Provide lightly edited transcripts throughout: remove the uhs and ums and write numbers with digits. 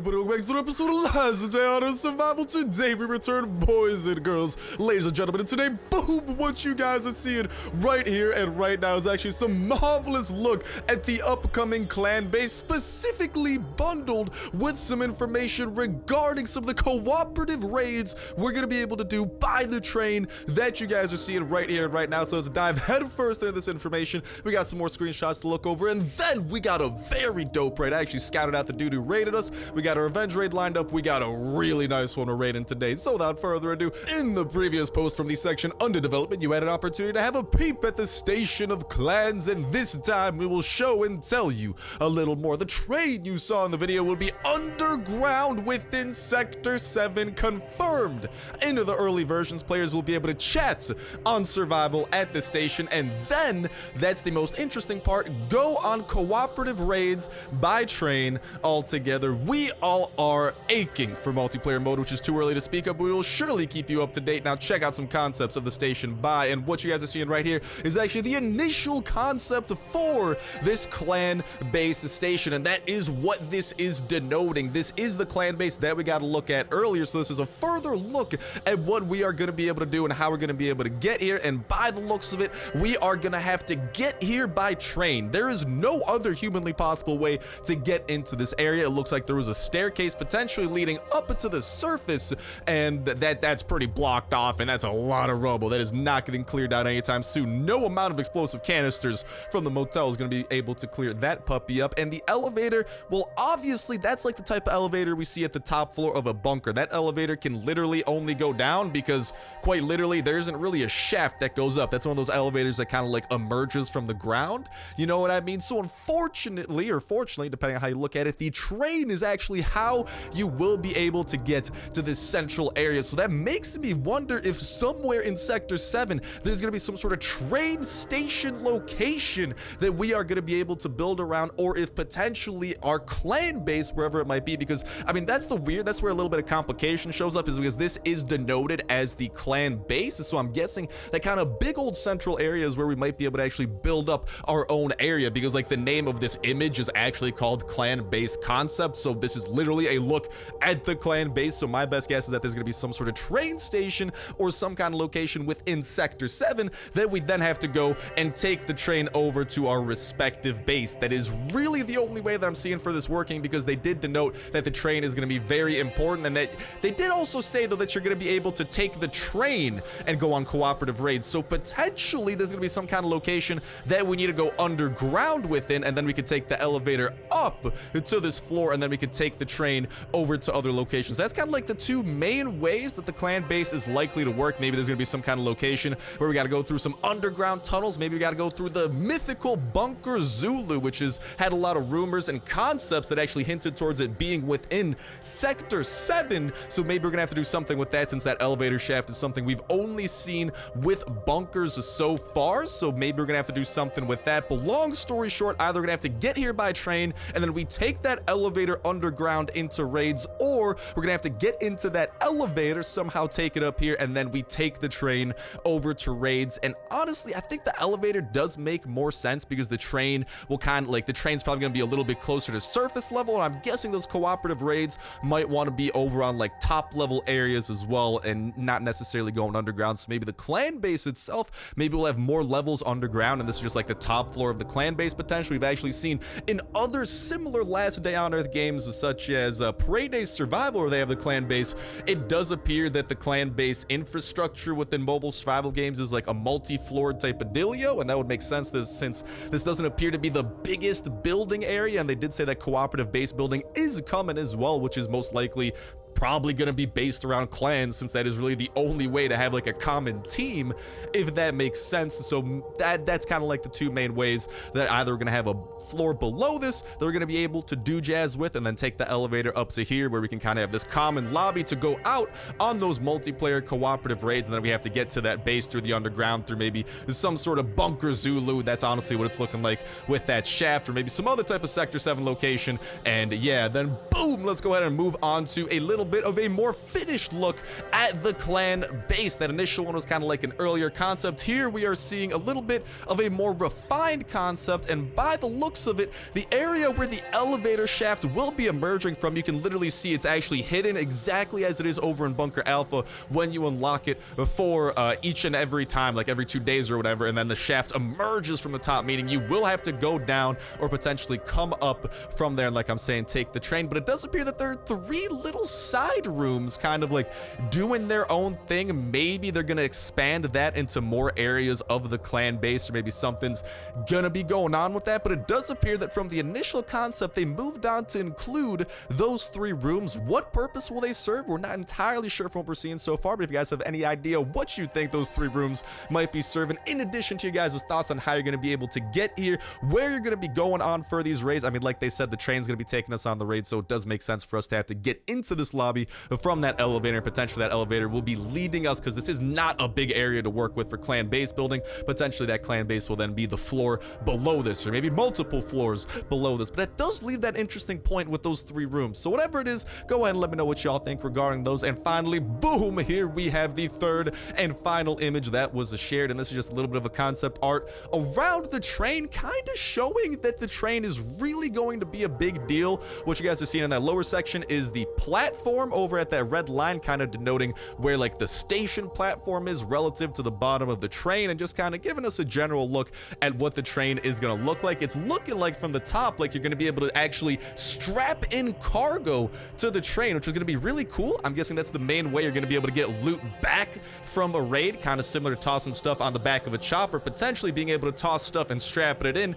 everybody, welcome back to another episode of Last Day on Survival. Today we return, boys and girls, ladies and gentlemen, and today, boom, what you guys are seeing right here and right now is actually some marvelous look at the upcoming clan base, specifically bundled with some information regarding some of the cooperative raids we're going to be able to do by the train that you guys are seeing right here and right now. So let's dive headfirst into this information. We got some more screenshots to look over, and then we got a very dope raid. I actually scouted out the dude who raided us. We got our revenge raid lined up. We got a really nice one we're raiding today. So without further ado, in the previous post from the section under development, you had an opportunity to have a peep at the station of clans, and this time we will show and tell you a little more. The train you saw in the video will be underground within Sector 7, confirmed. Into the early versions, players will be able to chat on survival at the station, and then, that's the most interesting part, go on cooperative raids by train altogether. We all are aching for multiplayer mode, which is too early to speak of, but we will surely keep you up to date. Now check out some concepts of the station by, and what you guys are seeing right here is actually the initial concept for this clan base station, and that is what this is denoting. This is the clan base that we got to look at earlier, so this is a further look at what we are going to be able to do and how we're going to be able to get here. And by the looks of it, we are going to have to get here by train. There is no other humanly possible way to get into this area. It looks like there was a staircase potentially leading up to the surface, and that's pretty blocked off, and that's a lot of rubble that is not getting cleared out anytime soon. No amount of explosive canisters from the motel is going to be able to clear that puppy up. And the elevator, well, obviously that's like the type of elevator we see at the top floor of a bunker. That elevator can literally only go down because, quite literally, there isn't really a shaft that goes up. That's one of those elevators that kind of like emerges from the ground, you know what I mean? So unfortunately, or fortunately, depending on how you look at it, the train is actually how you will be able to get to this central area. So that makes me wonder if somewhere in Sector 7 there's going to be some sort of train station location that we are going to be able to build around, or if potentially our clan base, wherever it might be, because I mean that's where a little bit of complication shows up, is because this is denoted as the clan base. So I'm guessing that kind of big old central area is where we might be able to actually build up our own area, because like the name of this image is actually called clan base concept. So this is literally a look at the clan base. So my best guess is that there's going to be some sort of train station or some kind of location within Sector 7 that we then have to go and take the train over to our respective base. That is really the only way that I'm seeing for this working, because they did denote that the train is going to be very important, and that they did also say though that you're going to be able to take the train and go on cooperative raids. So potentially there's going to be some kind of location that we need to go underground within, and then we could take the elevator up to this floor, and then we could take the train over to other locations. That's kind of like the two main ways that the clan base is likely to work. Maybe there's going to be some kind of location where we got to go through some underground tunnels. Maybe we got to go through the mythical Bunker Zulu, which has had a lot of rumors and concepts that actually hinted towards it being within Sector 7. So maybe we're gonna have to do something with that, since that elevator shaft is something we've only seen with bunkers so far. So maybe we're gonna have to do something with that. But long story short, either we're gonna have to get here by train and then we take that elevator underground into raids, or we're gonna have to get into that elevator, somehow take it up here, and then we take the train over to raids. And honestly, I think the elevator does make more sense, because the train will kind of like, the train's probably gonna be a little bit closer to surface level, and I'm guessing those cooperative raids might want to be over on like top level areas as well, and not necessarily going underground. So maybe the clan base itself, maybe we'll have more levels underground, and this is just like the top floor of the clan base potentially. We've actually seen in other similar Last Day on Earth games, such as Prey Day Survival, where they have the clan base, it does appear that the clan base infrastructure within mobile survival games is like a multi-floor type of dealio, and that would make sense since this doesn't appear to be the biggest building area, and they did say that cooperative base building is coming as well, which is most likely probably going to be based around clans, since that is really the only way to have like a common team, if that makes sense. So that's kind of like the two main ways that either we're going to have a floor below this that we're going to be able to do jazz with, and then take the elevator up to here where we can kind of have this common lobby to go out on those multiplayer cooperative raids, and then we have to get to that base through the underground through maybe some sort of Bunker Zulu. That's honestly what it's looking like with that shaft, or maybe some other type of Sector 7 location. And yeah, then boom, let's go ahead and move on to a little bit of a more finished look at the clan base. That initial one was kind of like an earlier concept. Here we are seeing a little bit of a more refined concept, and by the looks of it, the area where the elevator shaft will be emerging from, you can literally see it's actually hidden exactly as it is over in Bunker Alpha when you unlock it for each and every time, like every 2 days or whatever, and then the shaft emerges from the top, meaning you will have to go down or potentially come up from there and, like I'm saying, take the train. But it does appear that there are 3 little side rooms kind of like doing their own thing. Maybe they're gonna expand that into more areas of the clan base, or maybe something's gonna be going on with that. But it does appear that from the initial concept, they moved on to include those 3 rooms. What purpose will they serve? We're not entirely sure from what we're seeing so far, but if you guys have any idea what you think those 3 rooms might be serving, in addition to your guys' thoughts on how you're going to be able to get here, where you're going to be going on for these raids. I mean, like they said, the train's going to be taking us on the raid, so it does make sense for us to have to get into this lobby from that elevator. Potentially that elevator will be leading us, because this is not a big area to work with for clan base building. Potentially that clan base will then be the floor below this, or maybe multiple floors below this. But that does leave that interesting point with those 3 rooms. So whatever it is, go ahead and let me know what y'all think regarding those. And finally, boom, here we have the 3rd and final image that was shared, and this is just a little bit of a concept art around the train, kind of showing that the train is really going to be a big deal. What you guys are seeing in that lower section is the platform over at that red line, kind of denoting where like the station platform is relative to the bottom of the train, and just kind of giving us a general look at what the train is going to look like. It's looking like from the top like you're going to be able to actually strap in cargo to the train, which is going to be really cool. I'm guessing that's the main way you're going to be able to get loot back from a raid, kind of similar to tossing stuff on the back of a chopper, potentially being able to toss stuff and strap it in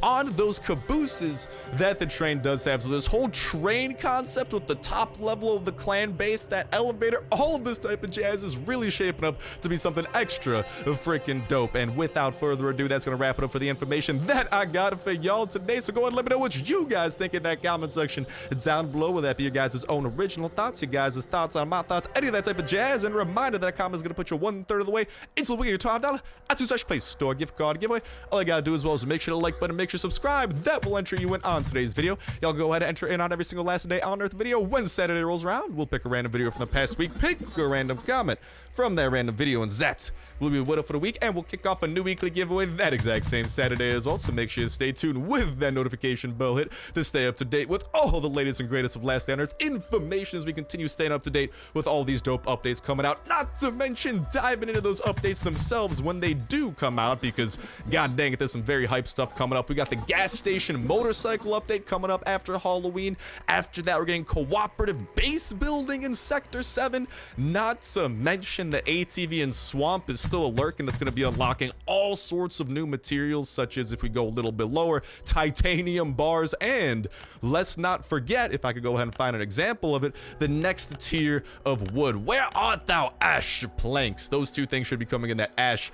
on those cabooses that the train does have. So this whole train concept with the top level of the clan base, that elevator, all of this type of jazz is really shaping up to be something extra freaking dope. And without further ado, that's gonna wrap it up for the information that I got for y'all today. So go ahead and let me know what you guys think in that comment section down below. Will that be your guys' own original thoughts, your guys' thoughts on my thoughts, any of that type of jazz? And a reminder that a comment is gonna put you 1/3 of the way into the week of your $12 iTunes Play Store gift card giveaway. All I gotta do as well is make sure to like button, make sure to subscribe. That will enter you in on today's video. Y'all go ahead and enter in on every single last day on Earth video. When Saturday rolls around, we'll pick a random video from the past week, pick a random comment from that random video, and that will be what up for the week, and we'll kick off a new weekly giveaway that exact same Saturday as well. So make sure to stay tuned with that notification bell hit to stay up to date with all the latest and greatest of Last Day on Earth information as we continue staying up to date with all these dope updates coming out. Not to mention diving into those updates themselves when they do come out, because god dang it, there's some very hype stuff coming up. We got the gas station motorcycle update coming up after Halloween. After that, we're getting cooperative base building in Sector 7. Not to mention the ATV and swamp is still a lurking, that's going to be unlocking all sorts of new materials, such as, if we go a little bit lower, titanium bars, and let's not forget, if I could go ahead and find an example of it, the next tier of wood. Where art thou, ash planks? Those 2 things should be coming in that ash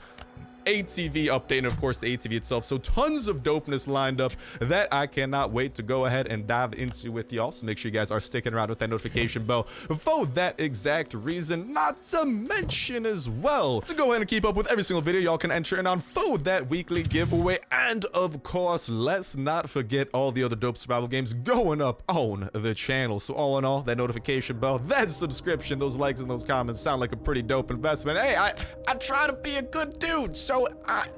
ATV update, and of course the ATV itself. So tons of dopeness lined up that I cannot wait to go ahead and dive into with y'all. So make sure you guys are sticking around with that notification bell for that exact reason. Not to mention as well, to go ahead and keep up with every single video y'all can enter in on for that weekly giveaway. And of course, let's not forget all the other dope survival games going up on the channel. So all in all, that notification bell, that subscription, those likes and those comments sound like a pretty dope investment. Hey, I try to be a good dude, so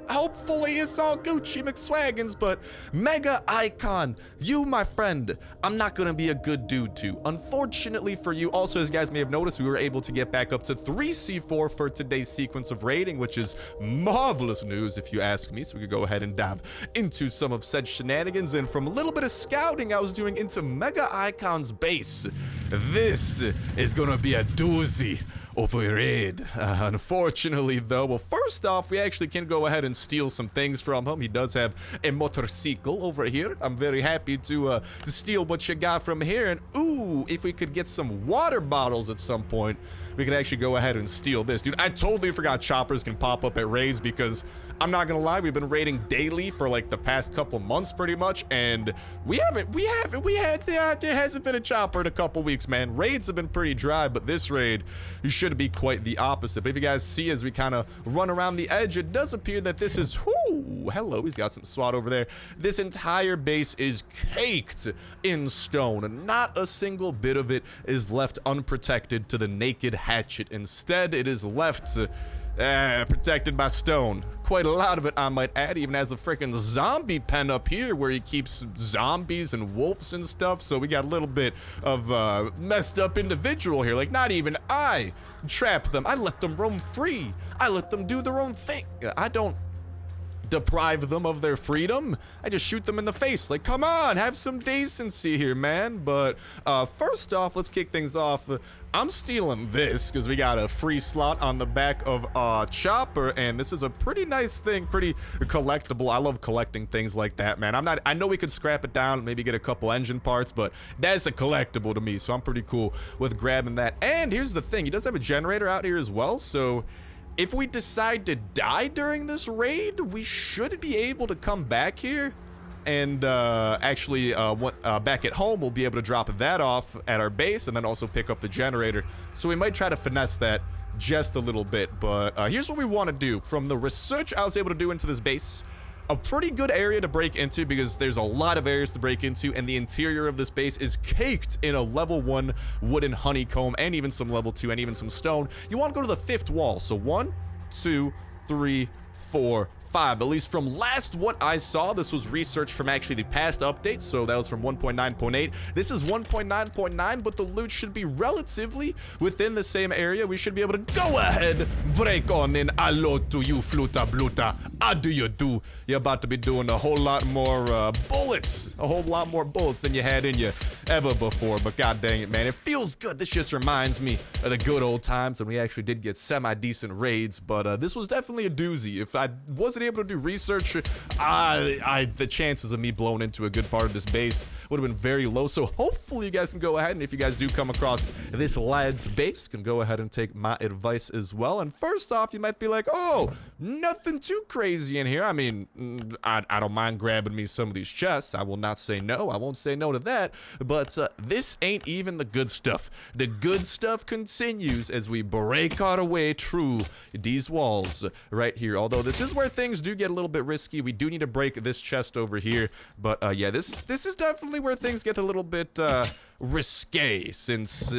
hopefully it's all Gucci McSwaggins. But Mega Icon, you, my friend, I'm not gonna be a good dude to, unfortunately for you. Also, as you guys may have noticed, we were able to get back up to 3C4 for today's sequence of raiding, which is marvelous news if you ask me. So we could go ahead and dive into some of said shenanigans. And from a little bit of scouting I was doing into Mega Icon's base, this is gonna be a doozy of a raid. Unfortunately though, well, first off, we actually can go ahead and steal some things from him. He does have a motorcycle over here. I'm very happy to steal what you got from here. And ooh, if we could get some water bottles at some point, we could actually go ahead and steal this. Dude, I totally forgot choppers can pop up at raids, because I'm not gonna lie, we've been raiding daily for like the past couple months pretty much, and there hasn't been a chopper in a couple weeks, man. Raids have been pretty dry, but this raid, you should be quite the opposite. But if you guys see as we kind of run around the edge, it does appear that this is, whoo, Oh, hello. He's got some SWAT over there. This entire base is caked in stone. Not a single bit of it is left unprotected to the naked hatchet. Instead, it is left protected by stone. Quite a lot of it, I might add. Even has a freaking zombie pen up here where he keeps zombies and wolves and stuff. So we got a little bit of messed up individual here. Like, not even I trap them. I let them roam free. I let them do their own thing. I don't deprive them of their freedom. I just shoot them in the face. Like, come on, have some decency here, man. But first off, let's kick things off. I'm stealing this because we got a free slot on the back of Chopper, and this is a pretty nice thing, pretty collectible. I love collecting things like that, man. I know we could scrap it down, maybe get a couple engine parts, but that's a collectible to me, so I'm pretty cool with grabbing that. And here's the thing, he does have a generator out here as well, so if we decide to die during this raid, we should be able to come back here and actually back at home we'll be able to drop that off at our base and then also pick up the generator. So we might try to finesse that just a little bit, but here's what we want to do. From the research I was able to do into this base, a pretty good area to break into because there's a lot of areas to break into, and the interior of this base is caked in a level 1 wooden honeycomb and even some level 2 and even some stone. You want to go to the 5th wall. So 1, 2, 3, 4, 5. At least from last what I saw, this was research from actually the past update, so that was from 1.9.8. This is 1.9.9, but the loot should be relatively within the same area. We should be able to go ahead, break on in. Hello to you, Fluta Bluta. How do you do? You're about to be doing a whole lot more bullets, a whole lot more bullets than you had in you ever before, but god dang it, man, it feels good. This just reminds me of the good old times when we actually did get semi-decent raids, but this was definitely a doozy. If I wasn't able to do research, the chances of me blowing into a good part of this base would have been very low. So hopefully you guys can go ahead, and if you guys do come across this lad's base, can go ahead and take my advice as well. And first off, you might be like, oh, nothing too crazy in here. I mean, I don't mind grabbing me some of these chests. I will not say no. I won't say no to that. But this ain't even the good stuff. The good stuff continues as we break our way through these walls right here. Although this is where things do get a little bit risky. We do need to break this chest over here. But yeah, this is definitely where things get a little bit risque, since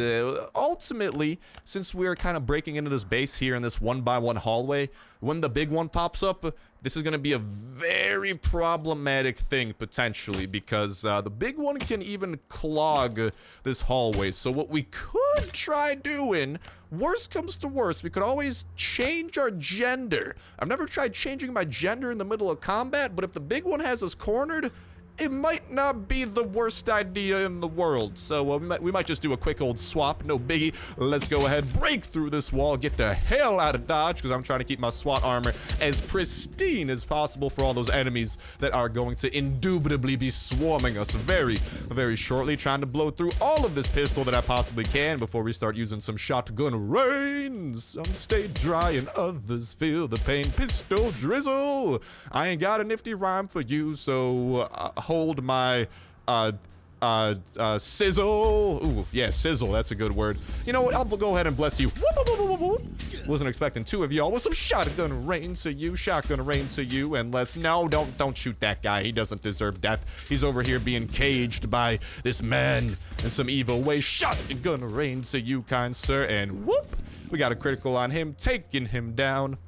ultimately, since we're kind of breaking into this base here in this 1x1 hallway, when the big one pops up, this is going to be a very problematic thing potentially, because the big one can even clog this hallway. So what we could try doing, worst comes to worst, we could always change our gender. I've never tried changing my gender in the middle of combat, but if the big one has us cornered, it might not be the worst idea in the world. So we might just do a quick old swap, no biggie. Let's go ahead, break through this wall, get the hell out of Dodge, because I'm trying to keep my SWAT armor as pristine as possible for all those enemies that are going to indubitably be swarming us very, very shortly. Trying to blow through all of this pistol that I possibly can before we start using some shotgun rain. Some stay dry and others feel the pain. Pistol drizzle. I ain't got a nifty rhyme for you, so hold my sizzle. Ooh, yeah, sizzle, that's a good word. You know what, I'll go ahead and bless you. Wasn't expecting two of y'all with some shotgun rain to you, shotgun rain to you. And no, don't shoot that guy. He doesn't deserve death. He's over here being caged by this man in some evil way. Shotgun rain to you, kind sir. And whoop, we got a critical on him, taking him down.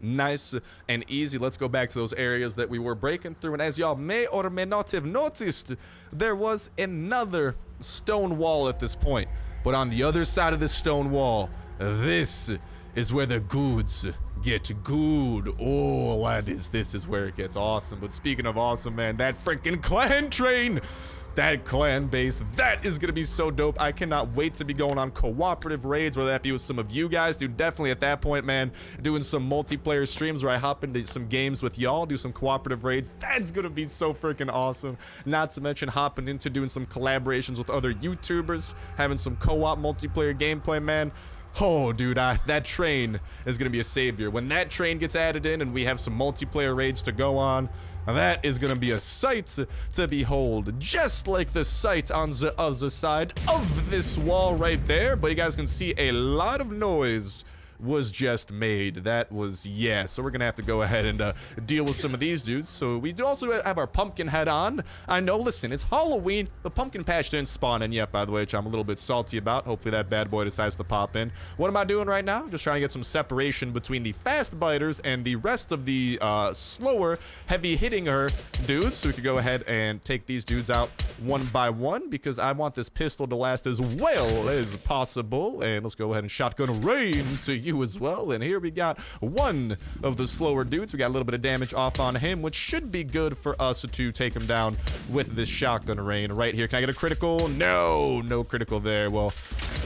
Nice and easy. Let's go back to those areas that we were breaking through, and as y'all may or may not have noticed, there was another stone wall at this point. But on the other side of this stone wall, this is where the goods get good. Oh, laddies, this is where it gets awesome. But speaking of awesome, man, that freaking clan train, that clan base, that is gonna be so dope. I cannot wait to be going on cooperative raids, whether that be with some of you guys. Dude, definitely at that point, man, doing some multiplayer streams where I hop into some games with y'all, do some cooperative raids. That's gonna be so freaking awesome. Not to mention hopping into doing some collaborations with other YouTubers, having some co-op multiplayer gameplay, man. Oh, dude, that train is gonna be a savior. When that train gets added in and we have some multiplayer raids to go on, that is gonna be a sight to behold, just like the sight on the other side of this wall right there. But you guys can see a lot of noise was just made. That was, yeah, so we're gonna have to go ahead and deal with some of these dudes. So we do also have our pumpkin head on. I know, listen, it's Halloween. The pumpkin patch didn't spawn in yet, by the way, which I'm a little bit salty about. Hopefully that bad boy decides to pop in. What am I doing right now? Just trying to get some separation between the fast biters and the rest of the slower, heavy hitting her dudes. So we could go ahead and take these dudes out one by one, because I want this pistol to last as well as possible. And let's go ahead and shotgun rain to you as well. And here we got one of the slower dudes. We got a little bit of damage off on him, which should be good for us to take him down with this shotgun rain right here. Can I get a critical? No critical there. Well,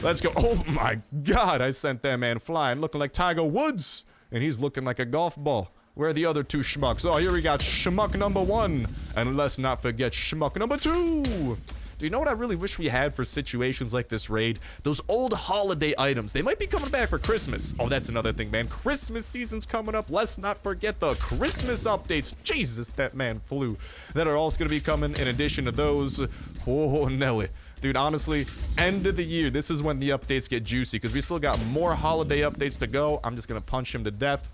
let's go. Oh my god, I sent that man flying, looking like Tiger Woods, and he's looking like a golf ball. Where are the other two schmucks? Oh, here we got schmuck number 1, and let's not forget schmuck number 2. Do you know what I really wish we had for situations like this raid? Those old holiday items. They might be coming back for Christmas. Oh, that's another thing, man. Christmas season's coming up. Let's not forget the Christmas updates. Jesus, that man flew. That are also going to be coming in addition to those. Oh, Nelly. Dude, honestly, end of the year, this is when the updates get juicy, because we still got more holiday updates to go. I'm just going to punch him to death.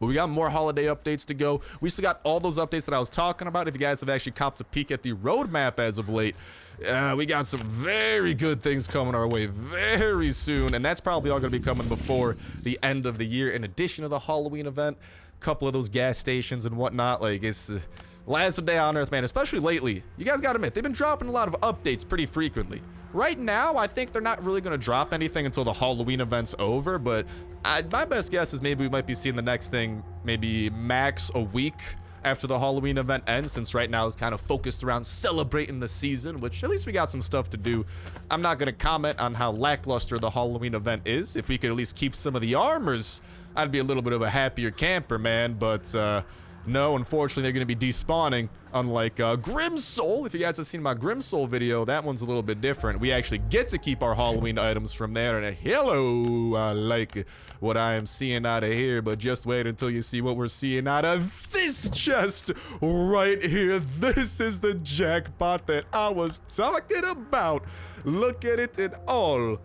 But we got more holiday updates to go. We still got all those updates that I was talking about. If you guys have actually copped a peek at the roadmap as of late, we got some very good things coming our way very soon. And that's probably all going to be coming before the end of the year. In addition to the Halloween event, a couple of those gas stations and whatnot. Like, it's last day on Earth, man. Especially lately. You guys got to admit, they've been dropping a lot of updates pretty frequently. Right now, I think they're not really going to drop anything until the Halloween event's over, but my best guess is maybe we might be seeing the next thing maybe max a week after the Halloween event ends, since right now it's kind of focused around celebrating the season, which at least we got some stuff to do. I'm not going to comment on how lackluster the Halloween event is. If we could at least keep some of the armors, I'd be a little bit of a happier camper, man, but no, unfortunately, they're going to be despawning, unlike Grim Soul. If you guys have seen my Grim Soul video, that one's a little bit different. We actually get to keep our Halloween items from there, and hello, I like what I am seeing out of here, but just wait until you see what we're seeing out of this chest right here. This is the jackpot that I was talking about. Look at it in all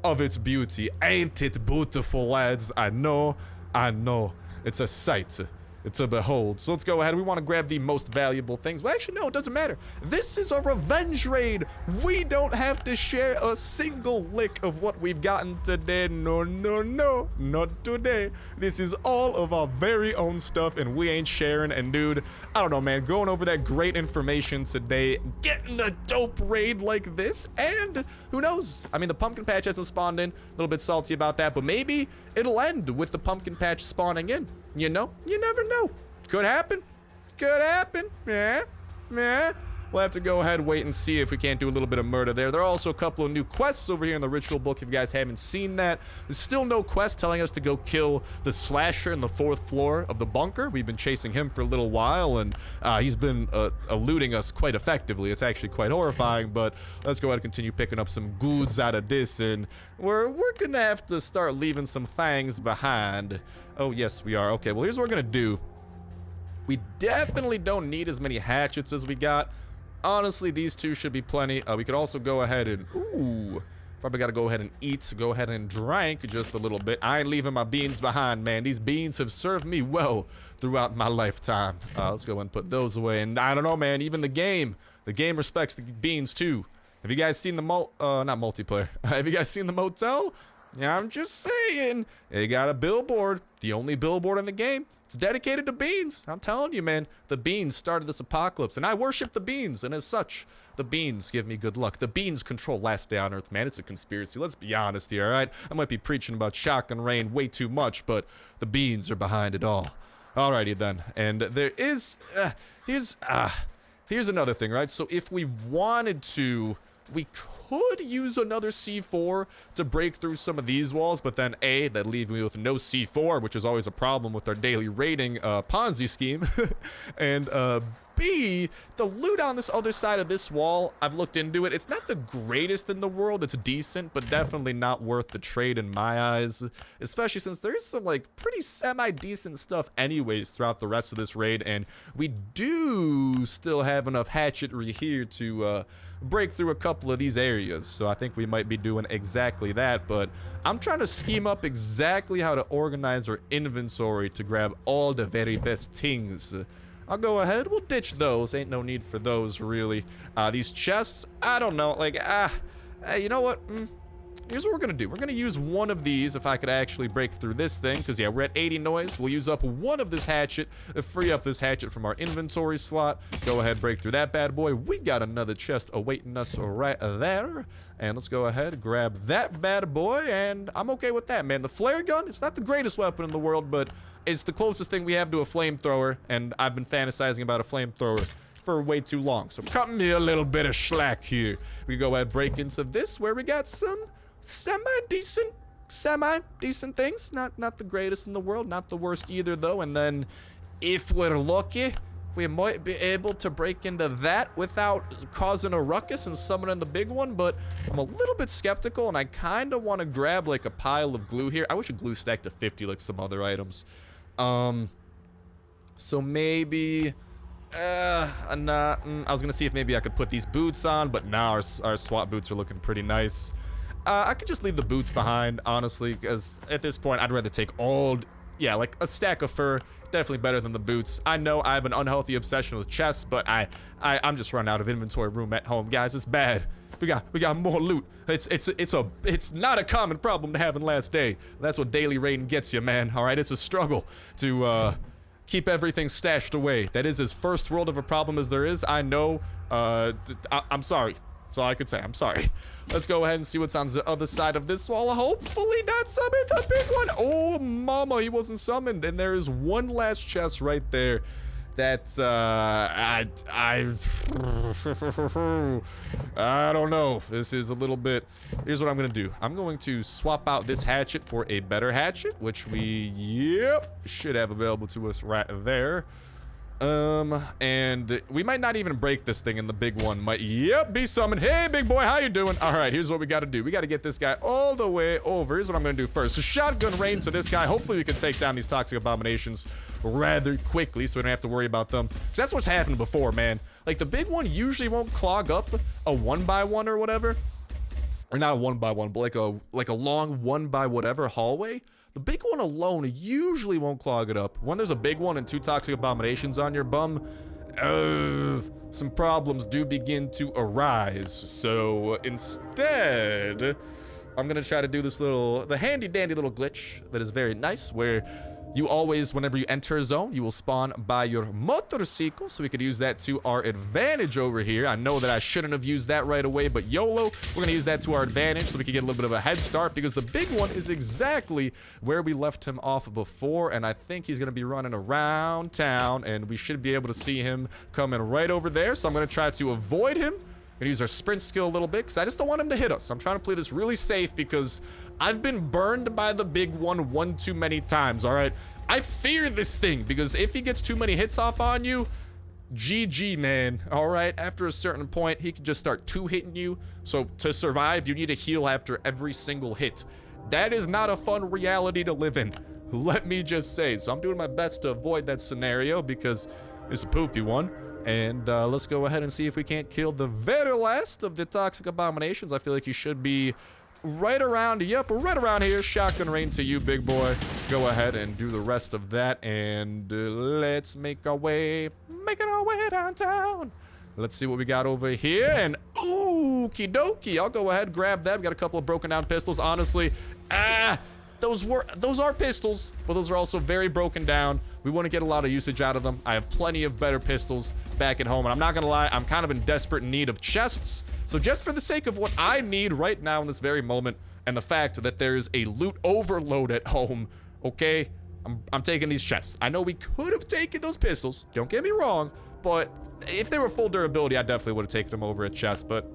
of its beauty. Ain't it beautiful, lads? I know. It's a sight to behold. So let's go ahead. We want to grab the most valuable things. Well, actually, no, it doesn't matter. This is a revenge raid. We don't have to share a single lick of what we've gotten today. No, not today. This is all of our very own stuff, and we ain't sharing. And dude, I don't know, man, going over that great information today, getting a dope raid like this, and who knows? I mean, the pumpkin patch hasn't spawned in. A little bit salty about that, but maybe it'll end with the pumpkin patch spawning in. You know? You never know. Could happen. Yeah. We'll have to go ahead and wait and see if we can't do a little bit of murder there. There are also a couple of new quests over here in the ritual book if you guys haven't seen that. There's still no quest telling us to go kill the slasher in the 4th floor of the bunker. We've been chasing him for a little while, and he's been eluding us quite effectively. It's actually quite horrifying, but let's go ahead and continue picking up some goods out of this, and we're gonna have to start leaving some things behind. Oh, yes, we are. Okay, well, here's what we're gonna do. We definitely don't need as many hatchets as we got. Honestly, these two should be plenty. We could also go ahead and... Ooh, probably got to go ahead and eat. Go ahead and drink just a little bit. I ain't leaving my beans behind, man. These beans have served me well throughout my lifetime. Let's go ahead and put those away. And I don't know, man. Even the game respects the beans, too. Have you guys seen the not multiplayer. Have you guys seen the motel? Yeah, I'm just saying. They got a billboard. The only billboard in the game. It's dedicated to beans. I'm telling you, man. The beans started this apocalypse, and I worship the beans, and as such, the beans give me good luck. The beans control last day on Earth, man. It's a conspiracy. Let's be honest here, all right? I might be preaching about shotgun rain way too much, but the beans are behind it all. Alrighty then. And there is... here's another thing, right? So if we wanted to, we could use another C4 to break through some of these walls, but then A, that leaves me with no C4, which is always a problem with our daily raiding Ponzi scheme, and B, the loot on this other side of this wall, I've looked into it. It's not the greatest in the world. It's decent, but definitely not worth the trade in my eyes, especially since there's some like pretty semi-decent stuff anyways throughout the rest of this raid, and we do still have enough hatchetry here to break through a couple of these areas. So I think we might be doing exactly that, but I'm trying to scheme up exactly how to organize our inventory to grab all the very best things. I'll go ahead, we'll ditch those, ain't no need for those really. These chests, I don't know, like, you know what? Here's what we're gonna do. We're gonna use one of these if I could actually break through this thing, because yeah, we're at 80 noise. We'll use up one of this hatchet, free up this hatchet from our inventory slot. Go ahead, break through that bad boy. We got another chest awaiting us right there. And let's go ahead, grab that bad boy, and I'm okay with that, man. The flare gun, it's not the greatest weapon in the world, but it's the closest thing we have to a flamethrower, and I've been fantasizing about a flamethrower for way too long. So cut me a little bit of slack here. We go ahead, break into this, where we got some semi-decent things. Not the greatest in the world, not the worst either though. And then if we're lucky, we might be able to break into that without causing a ruckus and summoning the big one, but I'm a little bit skeptical, and I kind of want to grab like a pile of glue here. I wish a glue stacked to 50 like some other items. So maybe I was gonna see if maybe I could put these boots on, but now our SWAT boots are looking pretty nice. I could just leave the boots behind, honestly, because at this point, I'd rather take yeah, like a stack of fur, definitely better than the boots. I know I have an unhealthy obsession with chests, but I'm just running out of inventory room at home, guys. It's bad. We got more loot. It's not a common problem to have in last day. That's what daily raiding gets you, man. All right, it's a struggle to keep everything stashed away. That is as first world of a problem as there is. I know. I'm sorry. That's all I could say. I'm sorry. Let's go ahead and see what's on the other side of this wall. Hopefully not summon the big one. Oh, mama, he wasn't summoned. And there is one last chest right there. That's, I don't know. This is a little bit, here's what I'm going to do. I'm going to swap out this hatchet for a better hatchet, which we, should have available to us right there. And we might not even break this thing, and the big one might, be summoned. Hey, big boy, how you doing? All right, here's what we got to do. We got to get this guy all the way over. Here's what I'm going to do first. So shotgun rain to this guy. Hopefully we can take down these toxic abominations rather quickly so we don't have to worry about them. Because that's what's happened before, man. Like, the big one usually won't clog up a 1x1 or whatever. Or not a 1x1, but like a long 1x hallway. The big one alone usually won't clog it up. When there's a big one and 2 toxic abominations on your bum, some problems do begin to arise. So instead, I'm gonna try to do this the handy dandy little glitch that is very nice, where you always, whenever you enter a zone, you will spawn by your motorcycle, so we could use that to our advantage over here. I know that I shouldn't have used that right away, but YOLO, we're gonna use that to our advantage so we can get a little bit of a head start, because the big one is exactly where we left him off before, and I think he's gonna be running around town, and we should be able to see him coming right over there, so I'm gonna try to avoid him. Gonna use our sprint skill a little bit, because I just don't want him to hit us. I'm trying to play this really safe, because I've been burned by the big one too many times, all right? I fear this thing, because if he gets too many hits off on you, GG, man, all right? After a certain point, he can just start 2-hitting you. So to survive, you need to heal after every single hit. That is not a fun reality to live in, let me just say. So I'm doing my best to avoid that scenario, because it's a poopy one. And let's go ahead and see if we can't kill the very last of the toxic abominations. I feel like you should be right around, right around here. Shotgun rain to you, big boy. Go ahead and do the rest of that, and let's make our way downtown. Let's see what we got over here, and okie dokie, I'll go ahead, grab that. We got a couple of broken down pistols. Honestly, those are pistols, but those are also very broken down. We want to get a lot of usage out of them. I have plenty of better pistols back at home, and I'm not gonna lie, I'm kind of in desperate need of chests. So just for the sake of what I need right now in this very moment, and the fact that there's a loot overload at home, okay, I'm taking these chests. I know we could have taken those pistols, don't get me wrong, but if they were full durability, I definitely would have taken them over a chest. But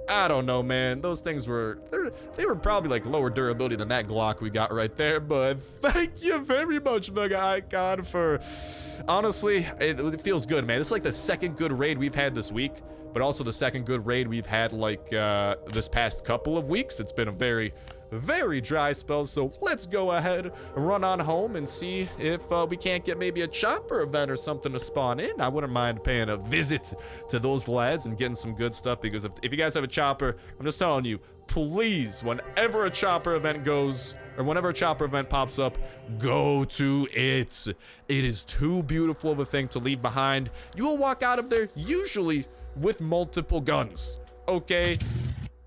I don't know, man. Those things they were probably like lower durability than that Glock we got right there. But thank you very much, Mega Icon, for honestly, it feels good, man. This is like the second good raid we've had this week. but also the second good raid we've had like this past couple of weeks. It's been a very dry spell, so let's go ahead, run on home and see if we can't get maybe a chopper event or something to spawn in. I wouldn't mind paying a visit to those lads and getting some good stuff, because if you guys have a chopper, I'm just telling you, please, whenever a chopper event goes, or whenever a chopper event pops up, go to it. It is too beautiful of a thing to leave behind. You will walk out of there usually with multiple guns, okay?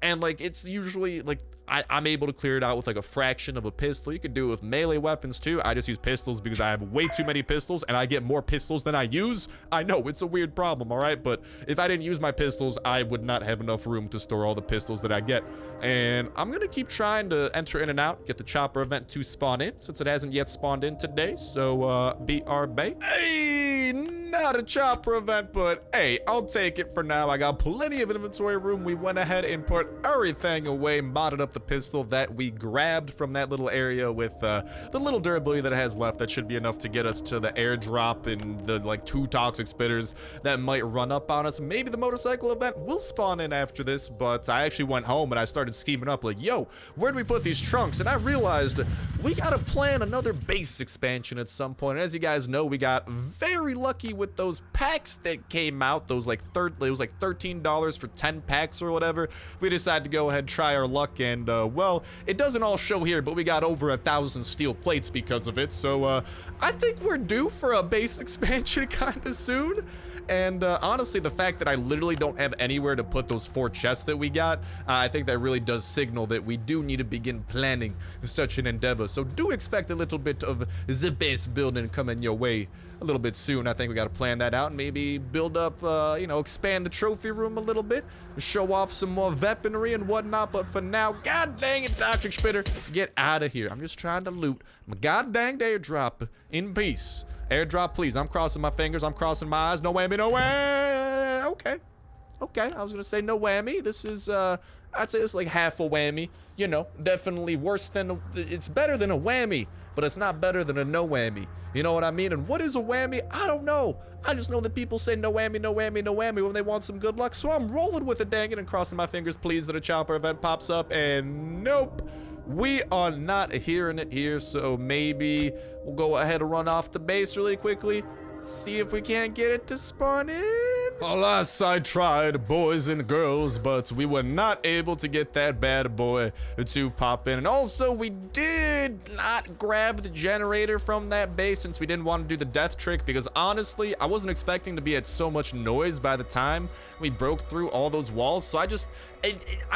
And like, it's usually like, I'm able to clear it out with like a fraction of a pistol. You can do it with melee weapons too. I just use pistols because I have way too many pistols and I get more pistols than I use. I know, it's a weird problem, all right? But if I didn't use my pistols, I would not have enough room to store all the pistols that I get. And I'm gonna keep trying to enter in and out, get the chopper event to spawn in, since it hasn't yet spawned in today. So, BRB. Hey, not a chopper event, but hey, I'll take it for now. I got plenty of inventory room. We went ahead and put everything away, modded up the pistol that we grabbed from that little area with the little durability that it has left. That should be enough to get us to the airdrop and the like 2 toxic spitters that might run up on us. Maybe the motorcycle event will spawn in after this, but I actually went home and I started scheming up like, yo, where do we put these trunks? And I realized we gotta plan another base expansion at some point. And as you guys know, we got very lucky with those packs that came out, those like it was like $13 for 10 packs or whatever. We decided to go ahead and try our luck, and well, it doesn't all show here, but we got over 1,000 steel plates because of it. So I think we're due for a base expansion kind of soon. And honestly, the fact that I literally don't have anywhere to put those 4 chests that we got, I think that really does signal that we do need to begin planning such an endeavor. So do expect a little bit of the base building coming your way a little bit soon. I think we got to plan that out and maybe build up, you know, expand the trophy room a little bit, show off some more weaponry and whatnot. But for now, god dang it, Toxic Spitter, get out of here. I'm just trying to loot my god dang airdrop in peace. Airdrop, please. I'm crossing my fingers. I'm crossing my eyes. No whammy, no whammy. Okay. Okay. I was going to say no whammy. This is, I'd say it's like half a whammy. You know, definitely worse than, it's better than a whammy, but it's not better than a no whammy. You know what I mean? And what is a whammy? I don't know. I just know that people say no whammy, no whammy, no whammy when they want some good luck. So I'm rolling with it, dang it, and crossing my fingers, please, that a chopper event pops up. And nope. We are not hearing it here, so maybe we'll go ahead and run off the base really quickly, see if we can't get it to spawn in. Alas, I tried, boys and girls, but we were not able to get that bad boy to pop in. And also, we did not grab the generator from that base since we didn't want to do the death trick, because honestly, I wasn't expecting to be at so much noise by the time we broke through all those walls. So I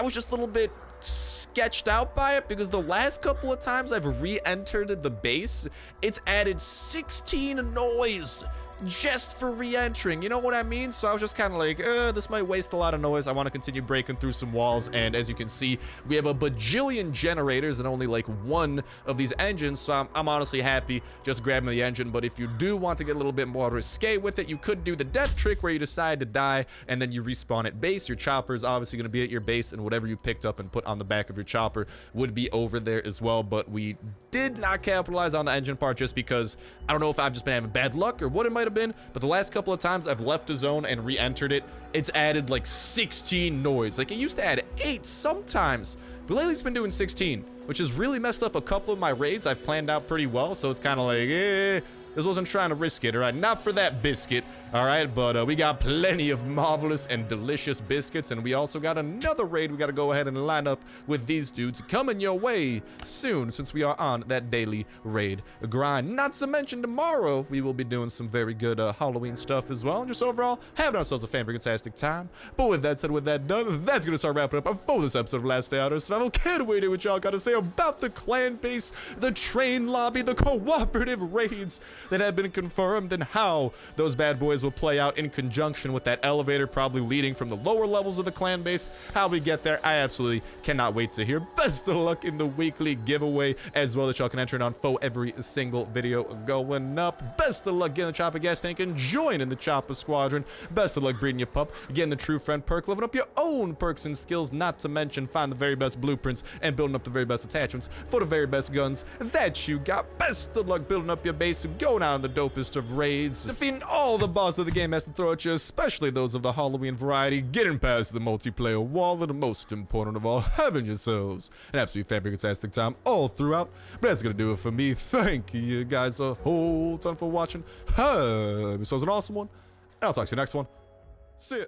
was just a little bit sketched out by it, because the last couple of times I've re-entered the base, it's added 16 noise just for re-entering, you know what I mean? So I was just kind of like, this might waste a lot of noise. I want to continue breaking through some walls, and as you can see, we have a bajillion generators and only like 1 of these engines, so I'm honestly happy just grabbing the engine. But if you do want to get a little bit more risque with it, you could do the death trick where you decide to die and then you respawn at base. Your chopper is obviously going to be at your base, and whatever you picked up and put on the back of your chopper would be over there as well. But we did not capitalize on the engine part just because I don't know if I've just been having bad luck or what it might have been, but the last couple of times I've left a zone and re-entered it, it's added like 16 noise. Like, it used to add 8 sometimes, but lately it's been doing 16, which has really messed up a couple of my raids I've planned out pretty well. So it's kind of like, this wasn't trying to risk it, all right? Not for that biscuit, all right? But we got plenty of marvelous and delicious biscuits, and we also got another raid we got to go ahead and line up with these dudes coming your way soon, since we are on that daily raid grind. Not to mention, tomorrow we will be doing some very good Halloween stuff as well, and just overall having ourselves a fantastic time. But with that said, with that done, that's going to start wrapping up for this episode of Last Day Out of Survival. Can't wait to hear what y'all got to say about the clan base, the train lobby, the cooperative raids that have been confirmed, and how those bad boys will play out in conjunction with that elevator probably leading from the lower levels of the clan base. How we get there, I absolutely cannot wait to hear. Best of luck in the weekly giveaway as well, that y'all can enter in on every single video going up. Best of luck getting the chopper gas tank and joining the chopper squadron. Best of luck breeding your pup, getting the true friend perk, living up your own perks and skills, not to mention find the very best blueprints and building up the very best attachments for the very best guns that you got. Best of luck building up your base. Go going out on the dopest of raids, defeating all the bosses that the game has to throw at you, especially those of the Halloween variety, getting past the multiplayer wall, and the most important of all, having yourselves an absolutely fantastic time all throughout. But that's gonna do it for me. Thank you guys a whole ton for watching. Have yourselves an awesome one, and I'll talk to you next one. See ya.